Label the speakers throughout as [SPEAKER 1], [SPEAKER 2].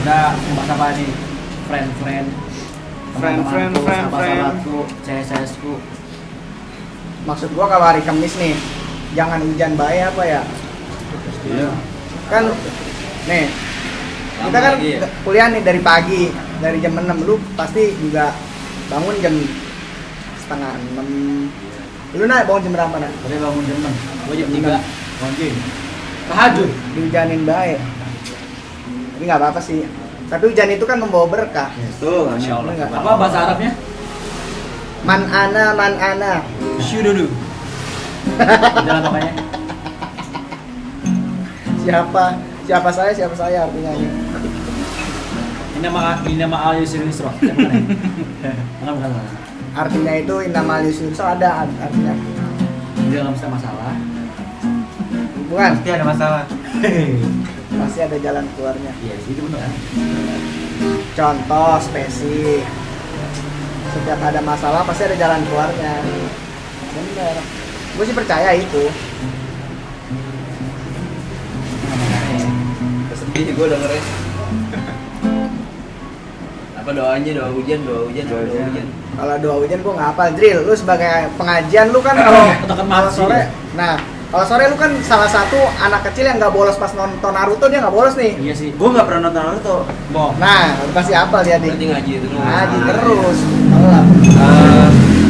[SPEAKER 1] Udah membahas apa nih? Friend, sahabat-sahabatku, CSS-ku.
[SPEAKER 2] Maksud gua kalau hari Kamis nih, jangan hujan bae apa ya?
[SPEAKER 3] Iya.
[SPEAKER 2] Kan nih, kita kan kuliah nih dari pagi, dari jam 6, lu pasti juga bangun jam setengah 6. Lu bangun jam berapa nak?
[SPEAKER 1] Tadi bangun jam 6, gua jam 3. Bangun. Tahajud.
[SPEAKER 2] Dihujanin bae. Tapi nggak apa-apa sih. Tapi hujan itu kan membawa berkah.
[SPEAKER 3] Betul,
[SPEAKER 1] Masya Allah.
[SPEAKER 2] Enggak.
[SPEAKER 1] Apa bahasa Arabnya?
[SPEAKER 2] Man ana.
[SPEAKER 1] Syududu. Jalan apanya?
[SPEAKER 2] Siapa saya artinya ini.
[SPEAKER 1] Ini nama al yusri yusra. Bukan.
[SPEAKER 2] Artinya itu innamal yusri yusra, ada artinya.
[SPEAKER 1] Dia nggak mesti masalah.
[SPEAKER 2] Bukan,
[SPEAKER 4] Pasti ada masalah.
[SPEAKER 2] pasti ada jalan keluarnya.
[SPEAKER 1] Iya, itu benar.
[SPEAKER 2] Contoh spesifik. Setiap ada masalah pasti ada jalan keluarnya. Bener. Gue sih percaya itu.
[SPEAKER 3] Sedih gue dengerin. Apa doanya, doa hujan.
[SPEAKER 2] Kalau doa hujan gue nggak hafal. Drill, lu sebagai pengajian lu kan kalau sore. Nah, kalau sore lu kan salah satu anak kecil yang nggak bolos pas nonton Naruto, dia nggak bolos nih.
[SPEAKER 1] Iya sih.
[SPEAKER 3] Gue nggak pernah nonton Naruto.
[SPEAKER 1] Boh.
[SPEAKER 2] Nah, lu pasti hafal dia nih.
[SPEAKER 3] Berarti ngaji terus.
[SPEAKER 2] Ngaji terus. Alah.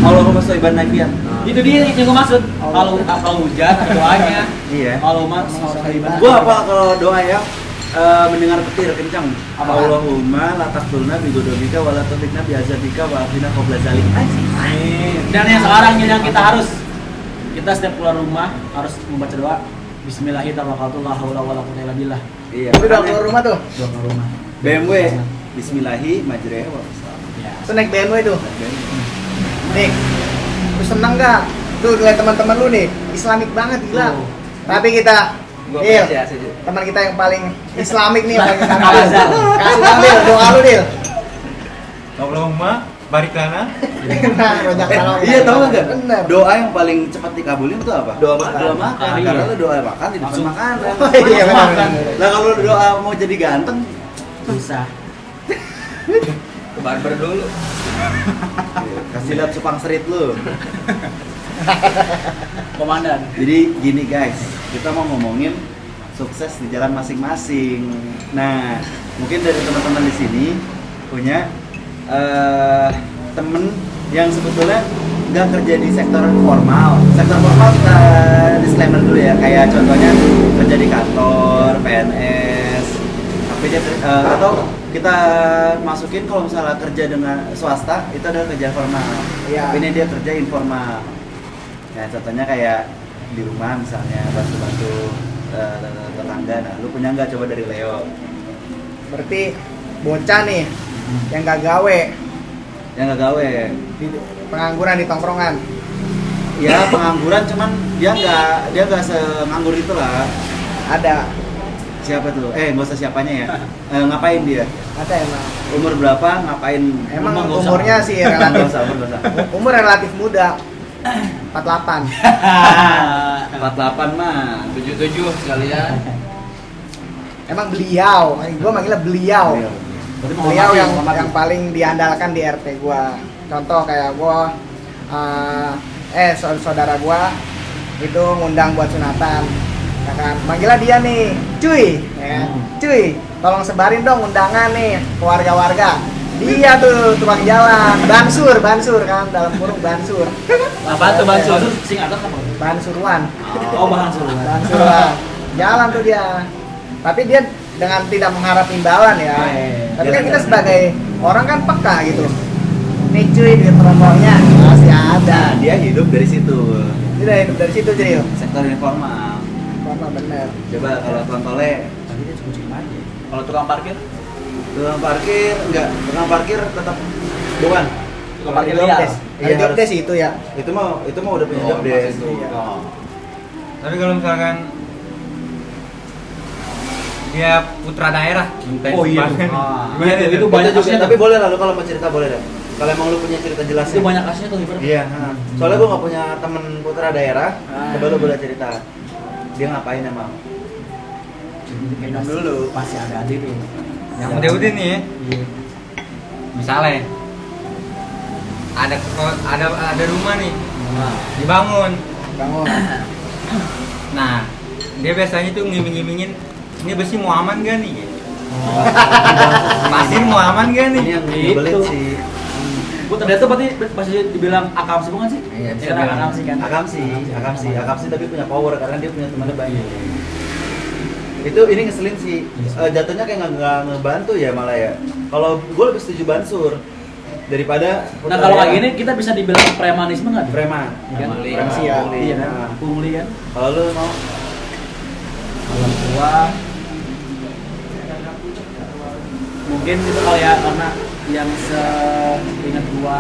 [SPEAKER 3] Allahumma sholli nabiyan.
[SPEAKER 1] Itu dia yang gue maksud. Kalau hujan ada doanya.
[SPEAKER 3] Iya.
[SPEAKER 1] Kalau mas
[SPEAKER 3] Gue apa kalau doa ya mendengar petir kencang. Allahumma la taqtulna bi ghadabika wa la tufikna bi azabika wa afina qabla zalik.
[SPEAKER 1] Dan yang sekarang yang kita setiap keluar rumah harus membaca doa Bismillahirrahmanirrahim, la haula wala quwwata illa billah.
[SPEAKER 3] Iya.
[SPEAKER 2] Itu udah keluar rumah tuh.
[SPEAKER 1] Doa keluar rumah.
[SPEAKER 3] BMW Bismillahi majreha wa
[SPEAKER 1] Ya.
[SPEAKER 2] Tuh naik BMW tuh. Nih, lu seneng gak? Tuh lihat teman-teman lu nih, Islamik banget gila.
[SPEAKER 1] Tuh.
[SPEAKER 2] Tapi kita,
[SPEAKER 3] Gua
[SPEAKER 2] Dil,
[SPEAKER 3] apresiasi.
[SPEAKER 2] teman kita yang paling Islamik nih, paling
[SPEAKER 1] Azal.
[SPEAKER 2] kasih dong Dil, doa lu Dil.
[SPEAKER 4] Allahumma barik lana.
[SPEAKER 2] Nah, banyak kalau
[SPEAKER 3] Iya, tahu enggak?
[SPEAKER 2] Bener.
[SPEAKER 3] Doa yang paling cepat dikabulin itu apa? Doa makan.
[SPEAKER 1] Iya.
[SPEAKER 3] Karena lu doa makan di depan
[SPEAKER 1] Langsung.
[SPEAKER 3] makanan.
[SPEAKER 2] Oh, iya, benar,
[SPEAKER 3] Makan.
[SPEAKER 2] benar.
[SPEAKER 3] Lah kalau doa mau jadi ganteng,
[SPEAKER 1] Susah.
[SPEAKER 3] ke barber dulu. Kasih lihat supang serit lu.
[SPEAKER 1] Komandan.
[SPEAKER 3] Jadi gini guys, kita mau ngomongin sukses di jalan masing-masing. Nah, mungkin dari teman-teman di sini punya temen yang sebetulnya nggak kerja di sektor formal. Sektor formal kita disclaimer dulu ya, kayak contohnya kerja di kantor, PNS. Tapi dia atau kita masukin kalau misalnya kerja dengan swasta itu adalah kerja formal.
[SPEAKER 2] Iya.
[SPEAKER 3] Tapi ini dia kerja informal. Ya contohnya kayak di rumah misalnya bantu-bantu tetangga. Nah, lu punya nggak coba dari Leo?
[SPEAKER 2] Berarti bocah nih yang gak gawe,
[SPEAKER 3] Yang nggak gawe?
[SPEAKER 2] pengangguran di tongkrongan.
[SPEAKER 3] Ya pengangguran, cuman dia nggak senganggur itu lah.
[SPEAKER 2] Ada,
[SPEAKER 3] Siapa tuh? Nggak usah siapanya ya. Ngapain dia?
[SPEAKER 2] ada emang.
[SPEAKER 3] Umur berapa? Ngapain?
[SPEAKER 2] Emang
[SPEAKER 1] Umur nggak usah.
[SPEAKER 2] umurnya sih
[SPEAKER 3] Nggak
[SPEAKER 2] relatif,
[SPEAKER 3] usah, nggak usah.
[SPEAKER 2] umur relatif muda. 48.
[SPEAKER 3] 48 mah.
[SPEAKER 4] 77 sekalian.
[SPEAKER 2] Emang beliau, gua manggilnya beliau.
[SPEAKER 1] Berarti
[SPEAKER 2] Beliau yang
[SPEAKER 1] menghormati.
[SPEAKER 2] paling diandalkan di RT gua. Contoh kayak gua saudara gua itu ngundang buat sunatan. Ya kan, manggilnya dia nih, cuy, ya kan? Cuy, tolong sebarin dong undangan nih ke warga-warga. Dia tuh tukang jalan, bansur kan, dalam kurung bansur.
[SPEAKER 1] Apa tuh Bansur? Singkatan apa?
[SPEAKER 2] Bansuruan.
[SPEAKER 1] Oh, Bansur.
[SPEAKER 2] Bansuruan. Jalan tuh dia. Tapi dia dengan tidak mengharap imbalan ya. Tapi kan kita sebagai orang kan peka gitu. Nih cuy, duit rokoknya masih ada.
[SPEAKER 3] Nah, dia hidup dari situ.
[SPEAKER 2] Dia udah hidup dari situ jadi.
[SPEAKER 3] Sektor informal.
[SPEAKER 2] Apa bener?
[SPEAKER 3] Coba kalau Tuan Tole,
[SPEAKER 1] Tadi dia cukup aja. Kalau tukang parkir?
[SPEAKER 3] tukang parkir enggak, tukang parkir tetap bukan.
[SPEAKER 1] Tukang parkir
[SPEAKER 2] Job
[SPEAKER 1] liar.
[SPEAKER 2] desk.
[SPEAKER 3] Iya,
[SPEAKER 2] Ada job
[SPEAKER 3] harus.
[SPEAKER 2] desk itu ya.
[SPEAKER 3] Itu mah udah punya job
[SPEAKER 4] Oh,
[SPEAKER 3] desk.
[SPEAKER 4] pasti itu.
[SPEAKER 3] Oh.
[SPEAKER 4] Tapi kalau misalkan dia putra daerah,
[SPEAKER 1] Oh iya.
[SPEAKER 4] Gimana
[SPEAKER 1] Itu
[SPEAKER 4] itu?
[SPEAKER 1] banyak
[SPEAKER 3] Itu juga,
[SPEAKER 1] kasusnya
[SPEAKER 3] tapi
[SPEAKER 1] tuh.
[SPEAKER 3] boleh lah lu kalau mau cerita boleh deh. Kalau emang lu punya cerita jelas
[SPEAKER 1] Itu banyak kasusnya tuh Iver.
[SPEAKER 3] Iya, soalnya gua nggak punya temen putra daerah, coba lu boleh cerita. Dia ngapain emang?
[SPEAKER 1] Minum dulu. Pasti ada adik tuh.
[SPEAKER 4] Yang penting nih ya.
[SPEAKER 1] Iya.
[SPEAKER 4] Misalnya ada rumah nih
[SPEAKER 1] Nah,
[SPEAKER 4] dibangun.
[SPEAKER 2] Bangun.
[SPEAKER 4] Nah, dia biasanya tuh ngiming-ngimingin ini besi mau aman gak nih? Pasir mau aman gak
[SPEAKER 3] Ini
[SPEAKER 4] nih?
[SPEAKER 3] yang
[SPEAKER 1] Itu.
[SPEAKER 3] nyebelin sih.
[SPEAKER 1] gua ternyata berarti pasti dibilang akam sih bukan sih?
[SPEAKER 4] Iya, bisa
[SPEAKER 1] Karena
[SPEAKER 4] bilang.
[SPEAKER 1] akam sih kan.
[SPEAKER 3] Akam sih tapi punya power karena dia punya temannya banyak. Itu ini ngeselin sih. Jatuhnya kayak nggak ngebantu ya malah ya. Kalau gue lebih setuju Bansur daripada
[SPEAKER 1] Nah kalau kayak gini kita bisa dibilang premanisme nggak? tuh?
[SPEAKER 3] preman.
[SPEAKER 1] Iya kan?
[SPEAKER 4] Pungli.
[SPEAKER 2] Premasi ya.
[SPEAKER 3] Pungli.
[SPEAKER 1] Iya kan?
[SPEAKER 3] Nah,
[SPEAKER 1] Pungli kan?
[SPEAKER 3] kalau lu mau
[SPEAKER 1] Kalau gua mungkin itu kali ya karena yang seingat gua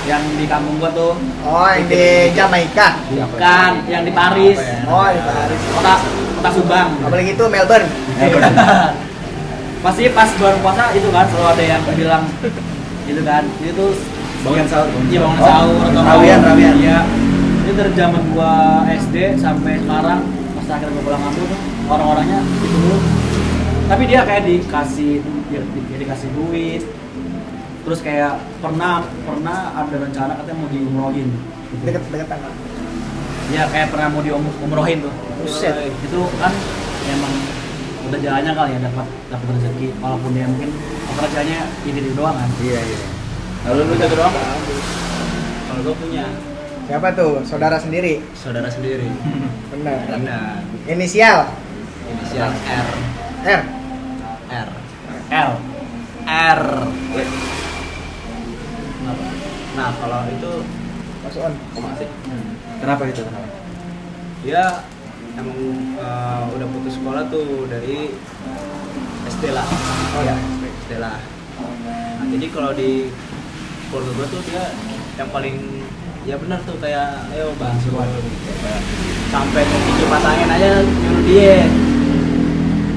[SPEAKER 1] yang di kampung gua tuh
[SPEAKER 2] Oh, yang di Jamaika.
[SPEAKER 1] bukan yang di Paris.
[SPEAKER 2] Oh, di Paris.
[SPEAKER 1] Kota Subang.
[SPEAKER 2] Apalagi itu Melbourne.
[SPEAKER 1] Pasti pas bulan puasa itu kan selalu ada yang bilang itu kan itu
[SPEAKER 3] bangun sahur.
[SPEAKER 1] iya bangun
[SPEAKER 3] Oh,
[SPEAKER 1] sahur atau
[SPEAKER 3] rawian.
[SPEAKER 1] iya itu dari zaman gua SD sampai sekarang pas akhirnya gua pulang kampung tuh orang-orangnya itu dulu tapi dia kayak dikasih duit terus kayak pernah ada rencana katanya mau diumrohin gitu.
[SPEAKER 2] Deket-deketan.
[SPEAKER 1] Iya kayak pernah mau diumrohin tuh.
[SPEAKER 2] Buset.
[SPEAKER 1] Itu kan emang udah jalannya kali ya dapat rezeki walaupun dia mungkin pekerjaannya ini doang kan.
[SPEAKER 3] Iya. Lalu lu jaga doang?
[SPEAKER 1] Kalau gua punya
[SPEAKER 2] Siapa tuh? Saudara sendiri.
[SPEAKER 1] saudara sendiri.
[SPEAKER 2] Benar.
[SPEAKER 1] Benar.
[SPEAKER 2] Inisial
[SPEAKER 1] Inisial R.
[SPEAKER 2] R.
[SPEAKER 1] R. L. R. Kenapa? Nah kalau itu
[SPEAKER 2] Mas On.
[SPEAKER 1] masih
[SPEAKER 3] Kenapa itu? Kenapa?
[SPEAKER 5] Dia emang udah putus sekolah tuh dari SD lah.
[SPEAKER 2] Oh ya.
[SPEAKER 5] SD lah. Nah, jadi kalau di keluarga gue tuh dia yang paling ya benar tuh kayak ayo bantu sampai mau kipas angin aja nyuruh dia.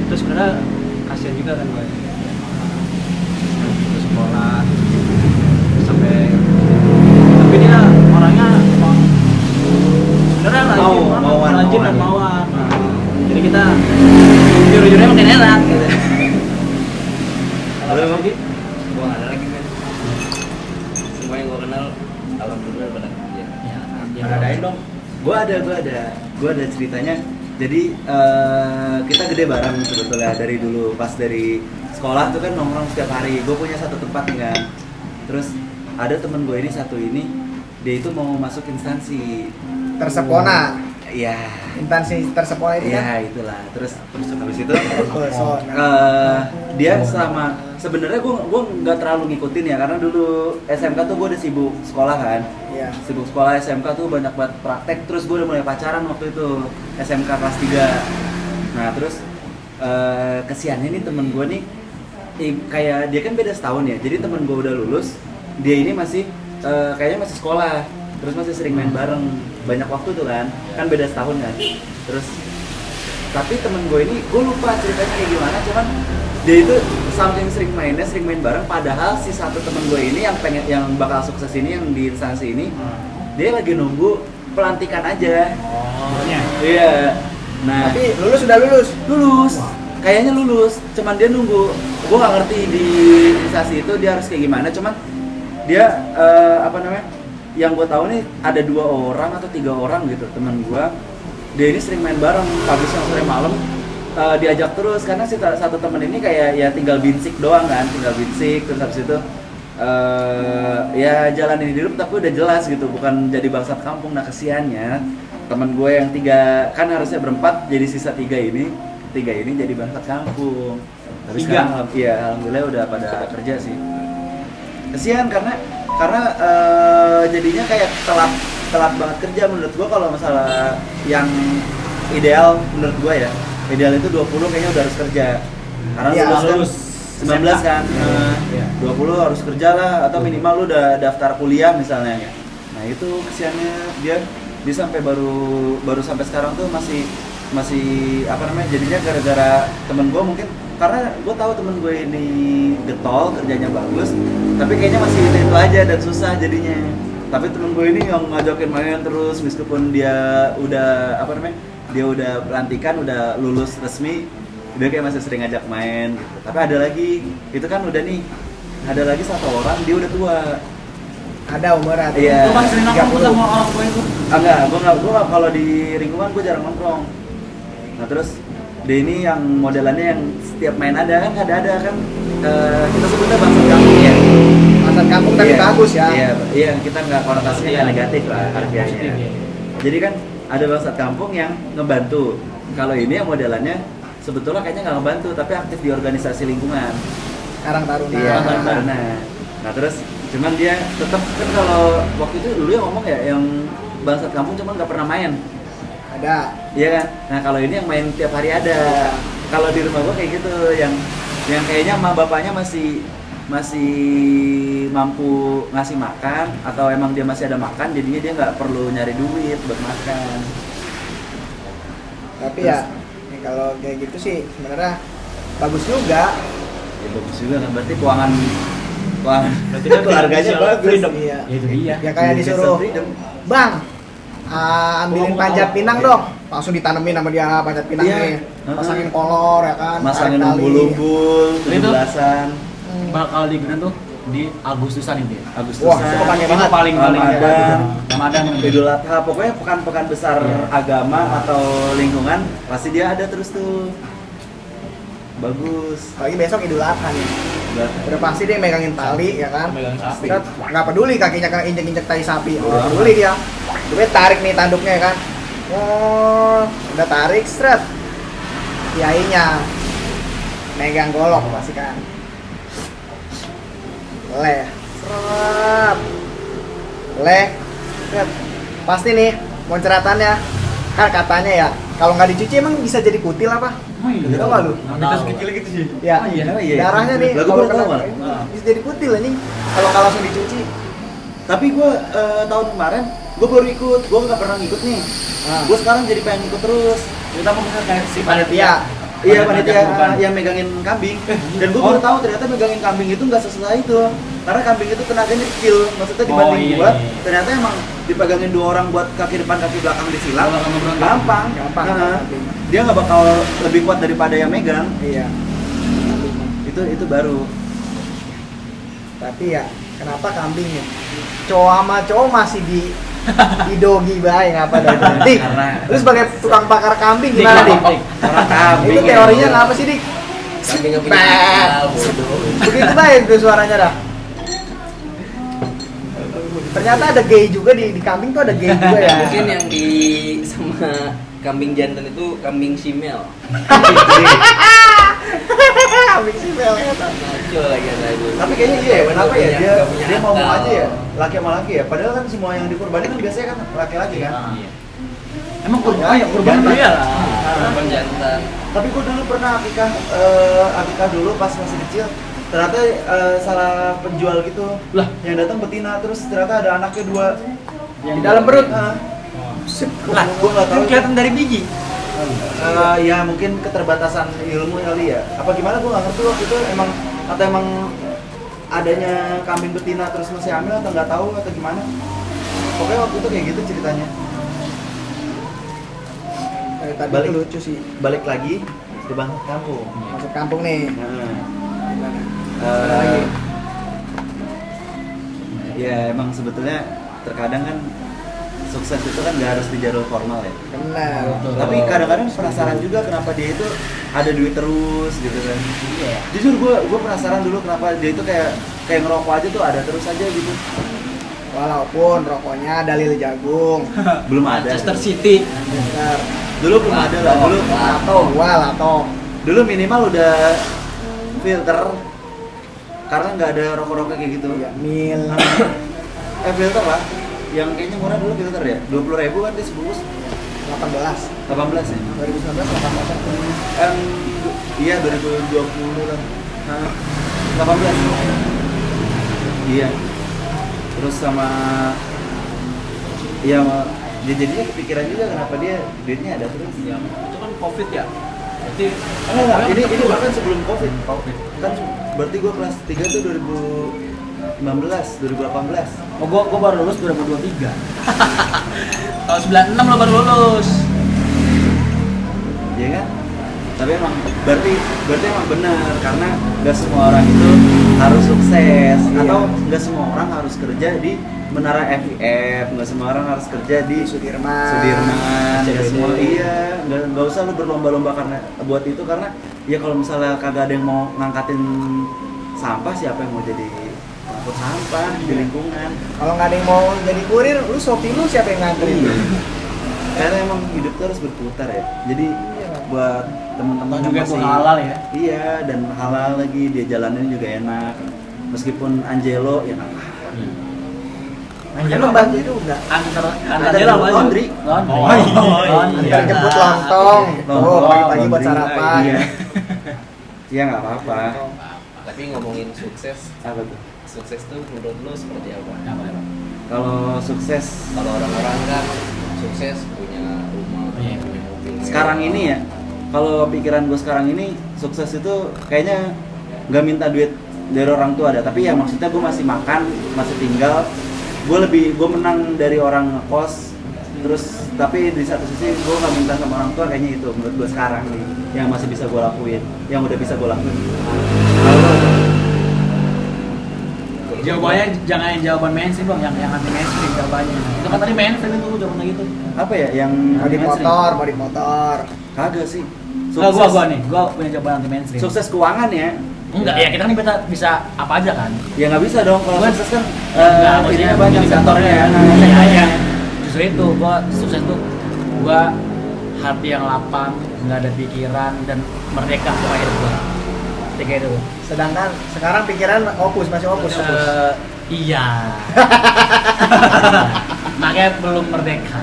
[SPEAKER 5] Terus sebenarnya kasihan juga kan gue. Putus sekolah sampai tapi dia orangnya emang sebenarnya
[SPEAKER 3] Mauan.
[SPEAKER 5] rajin dan mauan. Jadi kita jujur-jujurnya makin enak gitu.
[SPEAKER 3] Lalu emang
[SPEAKER 5] Gua nggak ada lagi kan. Semua yang gua kenal alhamdulillah pada kerja.
[SPEAKER 1] ya adain dong.
[SPEAKER 3] Gua ada ceritanya. Jadi kita gede bareng sebetulnya dari dulu pas dari sekolah tuh kan nongkrong setiap hari. Gue punya satu tempat nih kan. Terus ada temen gue ini satu ini dia itu mau masuk instansi.
[SPEAKER 2] Tersepona.
[SPEAKER 3] Iya.
[SPEAKER 2] Instansi tersepona itu kan.
[SPEAKER 3] Iya itulah. Terus habis itu dia selama sebenarnya gue nggak terlalu ngikutin ya karena dulu SMK tuh gue udah sibuk sekolah kan.
[SPEAKER 2] Iya.
[SPEAKER 3] Sibuk sekolah SMK tuh banyak banget praktek terus gue udah mulai pacaran waktu itu SMK kelas 3. Nah terus kesiannya nih temen gue nih kayak dia kan beda setahun ya jadi temen gue udah lulus dia ini masih kayaknya masih sekolah terus masih sering main bareng banyak waktu tuh kan beda setahun kan terus tapi temen gue ini gue lupa ceritanya kayak gimana cuman dia itu saking sering main bareng padahal si satu temen gue ini yang bakal sukses ini yang di instansi ini dia lagi nunggu pelantikan aja. Iya nah
[SPEAKER 2] Tapi lulus sudah lulus.
[SPEAKER 3] kayaknya lulus cuman dia nunggu gue nggak ngerti di instansi itu dia harus kayak gimana cuman dia apa namanya yang gue tahu nih ada 2 orang atau 3 orang gitu teman gue dia ini sering main bareng pagi siang sore malam diajak terus karena si satu temen ini kayak ya tinggal binsik doang kan terus habis itu ya jalanin hidup tapi udah jelas gitu bukan jadi bangsat kampung. Nah kesiannya teman gue yang 3 kan harusnya berempat jadi sisa 3 ini jadi bangsat kampung tapi
[SPEAKER 1] 3?
[SPEAKER 3] sekarang iya alhamdulillah udah pada kerja sih. Kesian karena jadinya kayak telat banget kerja menurut gua kalau masalah yang ideal menurut gua ya ideal itu 20 kayaknya udah harus kerja karena
[SPEAKER 2] Iya,
[SPEAKER 3] lulus kan 19 kan
[SPEAKER 1] Iya.
[SPEAKER 3] 20 harus kerja lah atau minimal lu udah daftar kuliah misalnya. Nah itu kesiannya dia sampai baru sampai sekarang tuh masih apa namanya jadinya gara-gara temen gua mungkin karena gue tahu temen gue ini getol kerjanya bagus tapi kayaknya masih itu aja dan susah jadinya tapi temen gue ini yang ngajakin main terus meskipun dia udah apa namanya dia udah pelantikan udah lulus resmi dia kayak masih sering ngajak main gitu. Tapi ada lagi, itu kan udah nih, ada lagi satu orang dia udah tua.
[SPEAKER 2] Ada umurnya.
[SPEAKER 3] Iya.
[SPEAKER 1] Lu masih sering nongkrong tuh sama orang tua itu?
[SPEAKER 3] Gua kalau di lingkungan gua jarang nongkrong. Nah terus dia ini yang modelannya yang setiap main ada kan, kita sebutnya bangsat kampung ya.
[SPEAKER 2] Bangsat kampung tapi
[SPEAKER 3] Iya,
[SPEAKER 2] bagus ya.
[SPEAKER 3] Iya, kita nggak konotasinya nggak negatif lah harfiahnya.
[SPEAKER 1] Positif, ya.
[SPEAKER 3] Jadi kan ada bangsat kampung yang ngebantu. Kalau ini yang modelannya sebetulnya kayaknya nggak ngebantu, tapi aktif di organisasi lingkungan.
[SPEAKER 2] Karang Taruna.
[SPEAKER 3] Iya, Karang Taruna. Nah terus cuman dia tetap kan, kalau waktu itu dulu yang ngomong ya yang bangsat kampung cuman nggak pernah main.
[SPEAKER 2] Ada.
[SPEAKER 3] Iya kan? Nah kalau ini yang main tiap hari ada. Kalau di rumah gua kayak gitu, yang kayaknya emak bapaknya masih mampu ngasih makan, atau emang dia masih ada makan, jadinya dia nggak perlu nyari duit buat makan.
[SPEAKER 2] Tapi
[SPEAKER 3] Terus?
[SPEAKER 2] ya kalau kayak gitu sih sebenarnya bagus juga.
[SPEAKER 3] Ya bagus juga kan, berarti keuangan
[SPEAKER 5] Berarti dia
[SPEAKER 3] keluarganya
[SPEAKER 5] financial
[SPEAKER 3] bagus.
[SPEAKER 5] freedom.
[SPEAKER 2] Iya.
[SPEAKER 1] Ya itu dia.
[SPEAKER 2] Ya kayak
[SPEAKER 3] Financial
[SPEAKER 2] disuruh,
[SPEAKER 3] freedom.
[SPEAKER 2] Bang, ambilin
[SPEAKER 1] Tolong
[SPEAKER 2] panjat
[SPEAKER 1] awak.
[SPEAKER 2] pinang dong. Langsung ditanemin sama dia panjat pinang
[SPEAKER 3] Iya.
[SPEAKER 2] nih. Pasangin kolor ya kan.
[SPEAKER 3] Masangin
[SPEAKER 2] tarik tali.
[SPEAKER 3] umbul-umbul,
[SPEAKER 1] Itu?
[SPEAKER 3] 17-an,
[SPEAKER 1] Bakal digunakan tuh di Agustusan itu ya.
[SPEAKER 3] Agustusan.
[SPEAKER 2] Wah, itu pakai
[SPEAKER 1] Itu
[SPEAKER 2] banget.
[SPEAKER 1] paling
[SPEAKER 3] Ramadan,
[SPEAKER 1] Ramadan.
[SPEAKER 3] Idul Adha, pokoknya pekan-pekan besar
[SPEAKER 1] Iya.
[SPEAKER 3] agama atau lingkungan pasti dia ada terus tuh. Bagus.
[SPEAKER 2] Apalagi besok Idul Adha nih. Udah pasti dia megangin tali ya kan.
[SPEAKER 5] Megang sapi.
[SPEAKER 2] Set, nggak peduli kakinya kena injek-injek tai sapi. Oh, peduli dia. Dia tarik nih tanduknya ya kan. Oh, udah tarik seret. Kiainya megang golok pasti kan. Leh. Seret. Leh. Seret. Pasti nih monceratannya. Kan katanya ya, kalau nggak dicuci emang bisa jadi kutil apa?
[SPEAKER 1] Oh iya.
[SPEAKER 2] Tau nggak lu?
[SPEAKER 1] Mitos kecil gitu sih.
[SPEAKER 2] Ya,
[SPEAKER 3] Oh iya.
[SPEAKER 2] darahnya nih
[SPEAKER 3] Lah, gua
[SPEAKER 2] kalau
[SPEAKER 3] baru tahu,
[SPEAKER 2] kena
[SPEAKER 3] Mal.
[SPEAKER 2] bisa jadi kutil anjing. Kalau nggak langsung dicuci.
[SPEAKER 3] Tapi gue tahun kemarin gue baru ikut, gue nggak pernah ngikut nih.
[SPEAKER 2] Ah.
[SPEAKER 3] Gue sekarang jadi pengen ikut terus.
[SPEAKER 1] Kita mau kayak si
[SPEAKER 2] Panitia.
[SPEAKER 3] Iya
[SPEAKER 1] Panitia
[SPEAKER 3] panitia
[SPEAKER 1] kurban.
[SPEAKER 3] yang megangin kambing. Dan gue baru tahu ternyata megangin kambing itu nggak sesusah itu. Karena kambing itu tenaganya kecil. Maksudnya dibanding
[SPEAKER 1] iya,
[SPEAKER 3] gua,
[SPEAKER 1] iya.
[SPEAKER 3] ternyata emang dipegangin 2 orang buat kaki depan kaki belakang disilang.
[SPEAKER 1] Belakang berontak.
[SPEAKER 3] Gampang.
[SPEAKER 2] Gampang.
[SPEAKER 3] Nah, dia nggak bakal lebih kuat daripada yang megang.
[SPEAKER 2] Iya.
[SPEAKER 3] Itu baru.
[SPEAKER 2] Tapi ya, kenapa kambingnya? Cowok sama cowok masih didogi bae ngapa dah? Dik,
[SPEAKER 3] Karena-
[SPEAKER 2] lu sebagai tukang bakar kambing
[SPEAKER 1] Dik,
[SPEAKER 2] gimana, Dik?
[SPEAKER 1] Dik?
[SPEAKER 3] Orang kambing.
[SPEAKER 2] Itu teorinya ngapa sih, Dik?
[SPEAKER 6] Kambing nggak punya
[SPEAKER 2] Bang.
[SPEAKER 6] akal, bodoh.
[SPEAKER 2] Begitu baik tuh suaranya dah. Ternyata ada gay juga di kambing tuh ada gay juga ya.
[SPEAKER 6] Mungkin yang di sama kambing jantan itu kambing simel.
[SPEAKER 2] Kambing sih bel eta.
[SPEAKER 6] Ngaco lagi ada itu.
[SPEAKER 3] Tapi kayaknya iya ya, kenapa ya? Dia mau
[SPEAKER 6] akal.
[SPEAKER 3] aja ya, laki sama laki ya. Padahal kan semua yang dikurbanin kan biasanya kan laki-laki kan.
[SPEAKER 1] Iya. Emang kurban ya kurban
[SPEAKER 3] Jantan.
[SPEAKER 1] iya lah.
[SPEAKER 6] Kambing jantan.
[SPEAKER 3] Tapi gue dulu pernah akikah dulu pas masih kecil. Ternyata salah penjual gitu.
[SPEAKER 1] Lah.
[SPEAKER 3] Yang datang betina, terus ternyata ada anaknya 2
[SPEAKER 2] Di dalam perut.
[SPEAKER 3] Lah, gue nggak tahu.
[SPEAKER 1] Kan kelihatan dari biji.
[SPEAKER 3] Ya mungkin keterbatasan ilmu kali ya. Apa gimana gue nggak ngerti waktu itu emang adanya kambing betina terus masih hamil atau nggak tahu atau gimana. Pokoknya waktu itu kayak gitu ceritanya.
[SPEAKER 2] Tadi
[SPEAKER 3] Balik.
[SPEAKER 2] itu lucu sih.
[SPEAKER 3] Balik lagi ke bangsat kampung.
[SPEAKER 2] Masuk kampung nih.
[SPEAKER 3] Nah,
[SPEAKER 2] Gimana?
[SPEAKER 3] eh, ya emang sebetulnya terkadang kan sukses itu kan nggak harus di jalur formal ya.
[SPEAKER 2] Benar.
[SPEAKER 3] Tapi kadang-kadang penasaran juga kenapa dia itu ada duit terus gitu kan.
[SPEAKER 1] Iya.
[SPEAKER 3] Jujur gue penasaran dulu kenapa dia itu kayak ngerokok aja tuh ada terus aja gitu.
[SPEAKER 2] Walaupun rokoknya dalil jagung.
[SPEAKER 3] Belum ada.
[SPEAKER 5] Manchester City.
[SPEAKER 2] Benar.
[SPEAKER 3] Dulu belum ada lah.
[SPEAKER 2] Lato.
[SPEAKER 3] Dulu minimal udah filter karena nggak ada rokok-rokok kayak gitu.
[SPEAKER 2] Iya, mil.
[SPEAKER 3] Filter lah. Yang kayaknya murah dulu filter ya. 20.000 kan dia sebungkus.
[SPEAKER 2] 18.
[SPEAKER 3] 18 ya.
[SPEAKER 2] 2019 18.
[SPEAKER 3] Iya 2020 lah. 18. Iya. Terus sama iya dia jadinya kepikiran juga kenapa dia duitnya ada terus.
[SPEAKER 5] Ya, itu kan Covid ya. Berarti
[SPEAKER 3] Enggak, ini bahkan sebelum Covid. Kan berarti gua kelas 3 tuh 2018.
[SPEAKER 1] Oh gua baru lulus 2023.
[SPEAKER 5] tahun 96 lo baru lulus.
[SPEAKER 3] Iya kan? Tapi emang berarti emang benar karena nggak semua orang itu harus sukses atau nggak semua orang harus kerja di Menara FIF, nggak semua orang harus kerja di
[SPEAKER 2] Sudirman,
[SPEAKER 3] nggak semua nggak usah lu berlomba-lomba karena buat itu karena ya kalau misalnya kagak ada yang mau ngangkatin sampah, siapa yang mau jadi ngangkut sampah di lingkungan?
[SPEAKER 2] Kalau nggak ada yang mau jadi kurir, lu Shopee lu siapa yang nganterin?
[SPEAKER 3] Karena emang hidup tuh harus berputar ya. Jadi buat teman-teman
[SPEAKER 1] Juga
[SPEAKER 3] yang
[SPEAKER 1] itu halal ya.
[SPEAKER 3] Iya, dan halal lagi, dia jalanin juga enak. Meskipun Angelo ya nggak apa-apa.
[SPEAKER 2] Kan membantu juga.
[SPEAKER 3] Ada laundry.
[SPEAKER 2] Antar jemput lontong. Oh, pagi-pagi buat sarapan.
[SPEAKER 3] Iya. Iya nggak apa-apa.
[SPEAKER 6] Tapi ngomongin sukses,
[SPEAKER 3] Apa tuh?
[SPEAKER 6] sukses tuh menurut lo seperti apa?
[SPEAKER 3] Kalau sukses
[SPEAKER 6] Kalau orang-orang kan sukses punya rumah, punya mobil.
[SPEAKER 3] sekarang ini ya, kalau pikiran gue sekarang ini sukses itu kayaknya nggak minta duit dari orang tua ada, tapi ya maksudnya gue masih makan, masih tinggal, gue menang dari orang ngekos, terus tapi di satu sisi gue nggak minta sama orang tua, kayaknya itu menurut gue sekarang nih yang masih bisa gue lakuin, yang udah bisa gue lakuin.
[SPEAKER 1] Jawabannya jangan yang jawaban mainstream dong, yang anti mainstream jawabannya. Itu kan tadi mainstream itu jawabannya gitu.
[SPEAKER 3] Apa ya yang
[SPEAKER 2] Mau di
[SPEAKER 3] mainstream?
[SPEAKER 2] motor.
[SPEAKER 3] Kagak sih.
[SPEAKER 1] Enggak, gua punya jawaban anti mainstream.
[SPEAKER 3] Sukses keuangan ya.
[SPEAKER 1] Enggak, ya kita kan bisa apa aja kan.
[SPEAKER 3] Ya nggak bisa dong kalau
[SPEAKER 1] Gua-
[SPEAKER 3] sukses kan
[SPEAKER 1] Enggak, maksudnya
[SPEAKER 3] ininya banyak sektornya ya.
[SPEAKER 1] Iya, iya. Justru itu gua sukses tuh gua hati yang lapang, nggak ada pikiran dan merdeka sama hidup gua. Tiga itu.
[SPEAKER 2] Sedangkan sekarang pikiran masih opus.
[SPEAKER 1] Iya. Makanya belum merdeka.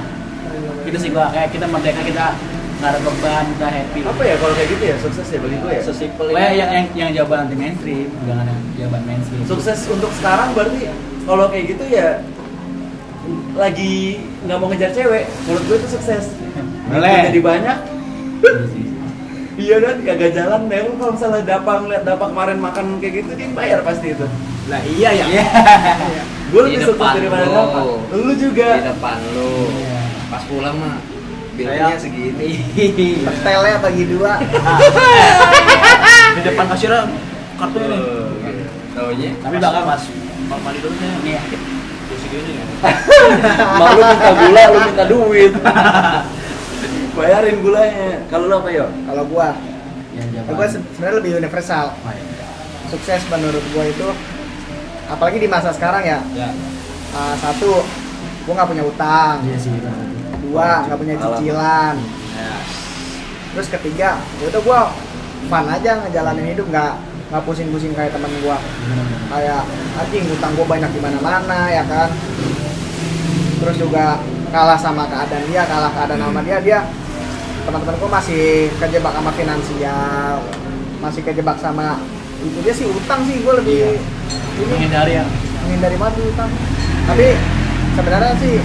[SPEAKER 1] Itu sih gua kayak kita merdeka, kita nggak ada beban, kita happy.
[SPEAKER 3] Apa ya kalau kayak gitu ya sukses ya bagi gue ya.
[SPEAKER 6] Sesimpel
[SPEAKER 1] Wah,
[SPEAKER 6] ini.
[SPEAKER 1] yang jawaban anti mainstream, jangan yang jawaban mainstream.
[SPEAKER 3] Sukses untuk sekarang berarti kalau kayak gitu ya lagi nggak mau ngejar cewek, menurut gue itu sukses.
[SPEAKER 1] Boleh.
[SPEAKER 3] Jadi banyak. Iya dan kagak jalan deh. Lu kalau misalnya lihat Dapa kemarin makan kayak gitu dia bayar pasti itu.
[SPEAKER 5] Lah iya ya.
[SPEAKER 3] Gue lebih
[SPEAKER 6] Di
[SPEAKER 3] sukses
[SPEAKER 6] depan
[SPEAKER 3] daripada
[SPEAKER 6] lo.
[SPEAKER 3] Dapa. Lu juga.
[SPEAKER 6] Di depan lo.
[SPEAKER 1] Iya.
[SPEAKER 6] Pas pulang mah bilnya segini.
[SPEAKER 2] Petelnya bagi dua.
[SPEAKER 5] Di depan kasirnya kartu ini.
[SPEAKER 6] Taunya
[SPEAKER 1] Tapi bakal mas.
[SPEAKER 5] Pak mandi dulu nih.
[SPEAKER 1] Nih,
[SPEAKER 5] Terus segini ya.
[SPEAKER 3] Mak lu minta gula, lu minta duit. Bayarin gulanya. Kalau lu apa yo?
[SPEAKER 2] Kalau gua,
[SPEAKER 1] yang
[SPEAKER 2] gua sebenarnya lebih universal. Sukses menurut gua itu, apalagi di masa sekarang ya.
[SPEAKER 5] Ya.
[SPEAKER 2] Satu, gua nggak punya utang.
[SPEAKER 1] Iya sih.
[SPEAKER 2] Dua, nggak punya cicilan.
[SPEAKER 5] Ya.
[SPEAKER 2] Terus ketiga, ya udah gua fun aja ngejalanin hidup, nggak pusing-pusing kayak temen gua. Kayak anjing utang gua banyak di mana-mana ya kan. Terus juga kalah sama keadaan dia, sama dia teman-teman gua masih kejebak sama finansial, masih kejebak sama itu dia sih utang sih. Gua lebih ini menghindari banget utang. Tapi sebenarnya sih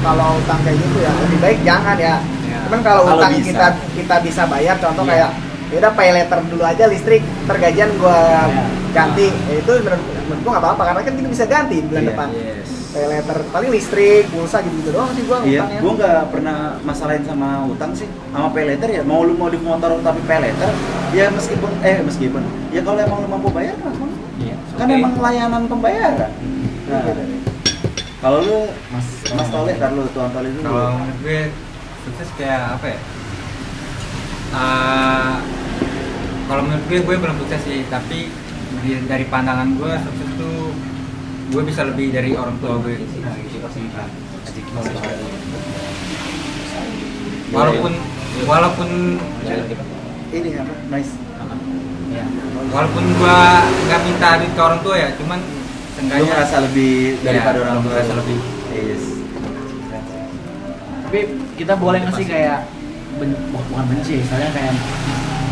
[SPEAKER 2] kalau utang kayak gitu ya lebih baik jangan ya. Cuman kalau
[SPEAKER 3] Kalau
[SPEAKER 2] utang
[SPEAKER 3] bisa.
[SPEAKER 2] kita bisa bayar, contoh
[SPEAKER 1] Iya.
[SPEAKER 2] kayak ya udah pay letter dulu aja listrik, tergajian gua ganti. Ya itu menurut gua nggak apa-apa karena kan kita bisa ganti bulan
[SPEAKER 3] Iya.
[SPEAKER 2] depan.
[SPEAKER 5] Yes.
[SPEAKER 2] Pay letter paling listrik, pulsa gitu doang sih gua
[SPEAKER 3] Iya,
[SPEAKER 2] utangnya.
[SPEAKER 3] gue nggak pernah masalahin sama utang sih, sama pay letter ya. Mau lu modif motor tapi pay letter, ya meskipun ya kalau emang lu mampu bayar kan,
[SPEAKER 1] Iya.
[SPEAKER 3] kan
[SPEAKER 6] Oke.
[SPEAKER 3] emang layanan pembayaran. Nah, kalau lu Mas Tole, ntar lu Tuan Tole dulu.
[SPEAKER 4] Kalau menurut gue sukses kayak apa ya? Kalau menurut gue belum sukses sih, tapi dari pandangan gue sukses tuh gue bisa lebih dari orang tua gue. Walaupun
[SPEAKER 3] Ini apa? Nice.
[SPEAKER 1] Iya.
[SPEAKER 4] walaupun gue nggak minta duit ke orang tua ya, cuman
[SPEAKER 3] Lu
[SPEAKER 4] seenggaknya
[SPEAKER 3] ngerasa lebih daripada
[SPEAKER 4] Iya,
[SPEAKER 3] orang tua.
[SPEAKER 4] ngerasa lebih.
[SPEAKER 3] Yes.
[SPEAKER 1] Tapi kita boleh nggak sih kayak bukan benci, misalnya kayak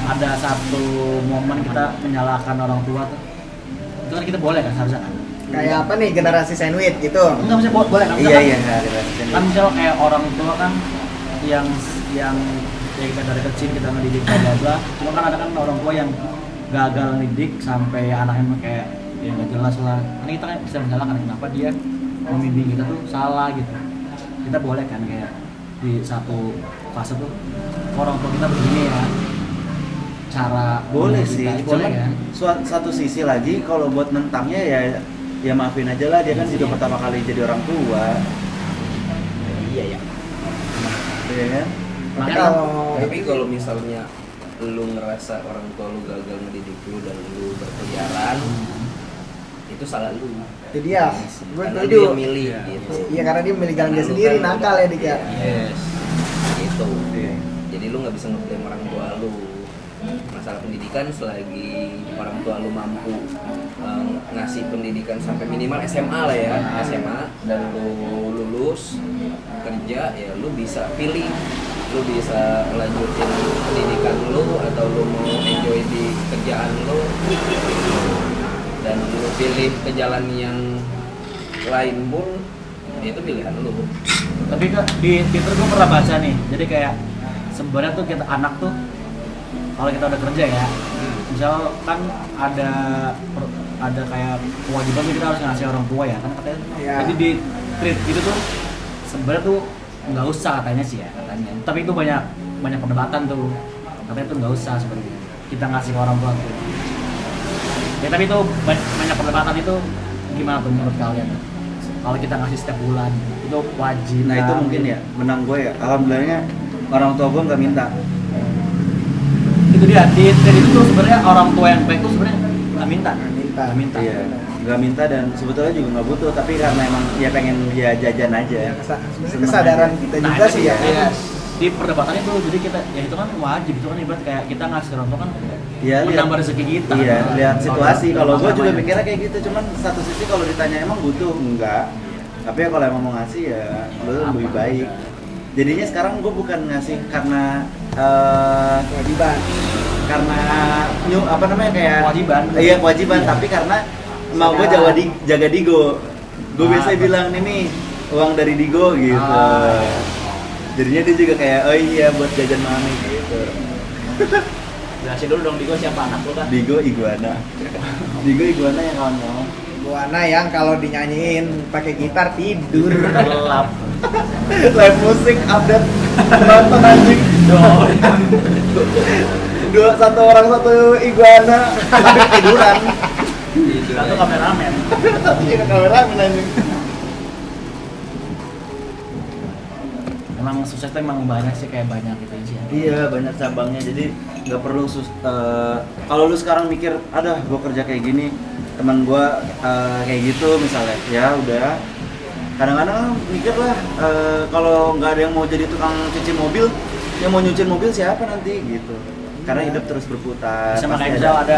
[SPEAKER 1] ada satu momen kita menyalahkan orang tua tuh. Itu kan kita boleh kan seharusnya kan?
[SPEAKER 2] Kayak apa nih generasi sandwich gitu.
[SPEAKER 1] Enggak bisa boleh kan?
[SPEAKER 3] Iya iya ada
[SPEAKER 1] Kan misalnya kayak orang tua kan yang ya kita dari kecil kita ngedidik bla bla. Cuma kan ada kan orang tua yang gagal ngedidik sampai anaknya kayak ya nggak jelas lah. Karena kita kan bisa menyalahkan kenapa dia membimbing kita tuh salah gitu. Kita boleh kan kayak di satu fase tuh orang tua kita begini ya. cara
[SPEAKER 3] Boleh
[SPEAKER 1] kita.
[SPEAKER 3] sih,
[SPEAKER 1] Boleh
[SPEAKER 3] cuman
[SPEAKER 1] kan?
[SPEAKER 3] satu sisi lagi kalau buat nentangnya ya maafin aja lah, dia kan juga pertama kali jadi orang tua.
[SPEAKER 5] Iya ya.
[SPEAKER 3] Iya kan?
[SPEAKER 1] Makanya
[SPEAKER 2] Kalau
[SPEAKER 6] Tapi kalau misalnya lu ngerasa orang tua lu gagal ngedidik lu dan lu berkeliaran, itu salah lu.
[SPEAKER 2] itu dia, gue
[SPEAKER 6] Karena
[SPEAKER 2] setuju.
[SPEAKER 6] dia milih gitu.
[SPEAKER 2] Iya karena dia milih jalan dia
[SPEAKER 6] Karena lu
[SPEAKER 2] sendiri,
[SPEAKER 6] kan-
[SPEAKER 2] nakal ya Dik ya.
[SPEAKER 6] Yes. Gitu.
[SPEAKER 3] Iya.
[SPEAKER 6] Jadi lu nggak bisa ngeblame orang tua lu. Masalah pendidikan selagi orang tua lu mampu ngasih pendidikan sampai minimal SMA lah ya, SMA, dan lu lulus kerja, ya lu bisa pilih, lu bisa lanjutin pendidikan lu atau lu mau enjoy di kerjaan lu, dan lu pilih ke jalan yang lain pun, ya itu pilihan lu.
[SPEAKER 1] Tapi kak di Twitter gue pernah baca nih, jadi kayak sebenarnya tuh kita anak tuh kalau kita udah kerja ya, misal kan ada kayak kewajiban tuh kita harus ngasih orang tua ya kan katanya.
[SPEAKER 2] Iya.
[SPEAKER 1] Jadi di tweet itu tuh sebenarnya tuh nggak usah katanya sih ya katanya. Tapi itu banyak perdebatan tuh. Katanya tuh nggak usah sebenarnya kita ngasih ke orang tua tuh. Ya tapi itu banyak perdebatan itu gimana tuh menurut kalian? Kalau kita ngasih setiap bulan itu wajib.
[SPEAKER 3] Nah itu
[SPEAKER 1] kan?
[SPEAKER 3] mungkin ya menang gue ya. Alhamdulillahnya orang tua gue nggak minta.
[SPEAKER 1] Itu dia di tweet itu tuh sebenarnya orang tua yang baik tuh sebenarnya nggak minta. Nggak minta.
[SPEAKER 3] Iya, nggak minta dan sebetulnya juga nggak butuh, tapi karena emang ya pengen dia jajan aja.
[SPEAKER 2] Sebenarnya kesadaran kita
[SPEAKER 1] Nah,
[SPEAKER 2] juga
[SPEAKER 1] itu
[SPEAKER 2] sih
[SPEAKER 1] dia.
[SPEAKER 2] ya.
[SPEAKER 1] Di perdebatan itu jadi kita ya itu kan wajib, itu kan ibarat kayak kita ngasih orang tua kan
[SPEAKER 3] Iya,
[SPEAKER 1] menambah rezeki kita.
[SPEAKER 3] Iya, lihat situasi. Kalau gue juga
[SPEAKER 1] namanya.
[SPEAKER 3] mikirnya kayak gitu, cuman satu sisi kalau ditanya emang butuh, enggak. Tapi ya kalau emang mau ngasih ya lo lebih baik. Jadinya sekarang gue bukan ngasih karena
[SPEAKER 2] Kewajiban.
[SPEAKER 3] karena apa namanya kayak
[SPEAKER 1] Kewajiban.
[SPEAKER 3] Iya kewajiban,
[SPEAKER 1] Iya.
[SPEAKER 3] tapi karena mau gue jaga Digo. Gue
[SPEAKER 1] Ah,
[SPEAKER 3] biasa
[SPEAKER 1] betul.
[SPEAKER 3] bilang ini uang dari Digo gitu.
[SPEAKER 1] Ah.
[SPEAKER 3] Jadinya dia juga kayak oh iya buat jajan mami gitu.
[SPEAKER 5] Jelasin dulu dong Digo siapa anak lu kan?
[SPEAKER 3] Digo iguana. Digo iguana yang kawan-kawan.
[SPEAKER 2] Buana yang kalau dinyanyiin pakai gitar tidur.
[SPEAKER 1] Gelap.
[SPEAKER 3] Live musik update nonton anjing. Satu orang satu iguana tapi tiduran.
[SPEAKER 1] Satu kameramen.
[SPEAKER 3] Satu juga kameramen anjing.
[SPEAKER 1] Emang sukses tuh emang banyak sih, kayak banyak gitu aja.
[SPEAKER 3] Iya banyak cabangnya, jadi nggak perlu kalau lu sekarang mikir ada gue kerja kayak gini, teman gue kayak gitu misalnya, ya udah kadang-kadang mikir lah kalau nggak ada yang mau jadi tukang cuci mobil, yang mau nyuciin mobil siapa nanti gitu, karena hidup terus berputar.
[SPEAKER 1] Sama
[SPEAKER 3] pasti
[SPEAKER 1] kayak misal ada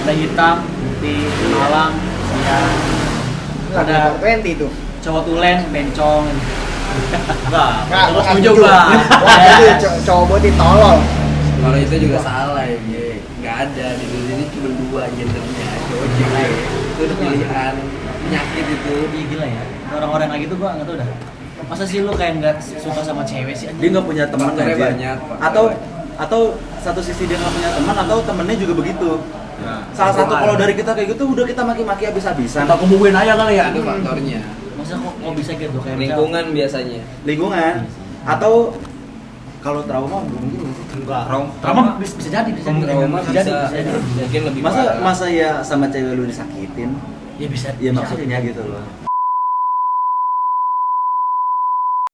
[SPEAKER 1] hitam, putih, malam, siang, ada
[SPEAKER 2] 20 tuh.
[SPEAKER 1] cowok tulen, bencong.
[SPEAKER 5] Enggak,
[SPEAKER 2] Nggak,
[SPEAKER 5] terus
[SPEAKER 2] bukan
[SPEAKER 5] setuju
[SPEAKER 2] itu.
[SPEAKER 5] gua.
[SPEAKER 2] Wah, itu cowok boti tolol.
[SPEAKER 6] Kalau itu juga salah ya, Ge. Nggak ada di dunia ini cuma dua gendernya, cowok cewek. Itu udah pilihan penyakit itu.
[SPEAKER 1] Iya gila ya. Orang-orang kayak gitu gua nggak tahu dah. Masa sih lu kayak nggak suka sama cewek sih?
[SPEAKER 3] Dia nggak punya teman
[SPEAKER 6] Faktornya
[SPEAKER 3] aja.
[SPEAKER 6] banyak, faktornya
[SPEAKER 3] Atau satu sisi dia nggak punya teman, atau temennya juga begitu.
[SPEAKER 5] Nah,
[SPEAKER 3] Salah satu
[SPEAKER 5] lingkungan.
[SPEAKER 3] kalau dari kita kayak gitu udah kita maki-maki habis-habisan.
[SPEAKER 5] Kita kumpulin aja kali ya.
[SPEAKER 6] Itu faktornya.
[SPEAKER 1] Masa kok bisa gitu kayak misal-
[SPEAKER 6] Lingkungan biasanya.
[SPEAKER 3] Lingkungan atau kalau trauma mungkin nggak sih?
[SPEAKER 5] Enggak.
[SPEAKER 1] Trauma bisa jadi, bisa jadi.
[SPEAKER 6] Trauma
[SPEAKER 1] Bisa jadi,
[SPEAKER 6] bisa
[SPEAKER 1] bisa jadi.
[SPEAKER 6] mungkin lebih
[SPEAKER 3] Masa
[SPEAKER 6] parah.
[SPEAKER 3] masa ya sama cewek lu disakitin?
[SPEAKER 1] Ya bisa.
[SPEAKER 3] Ya
[SPEAKER 1] bisa
[SPEAKER 3] maksudnya
[SPEAKER 1] jadi.
[SPEAKER 3] gitu loh.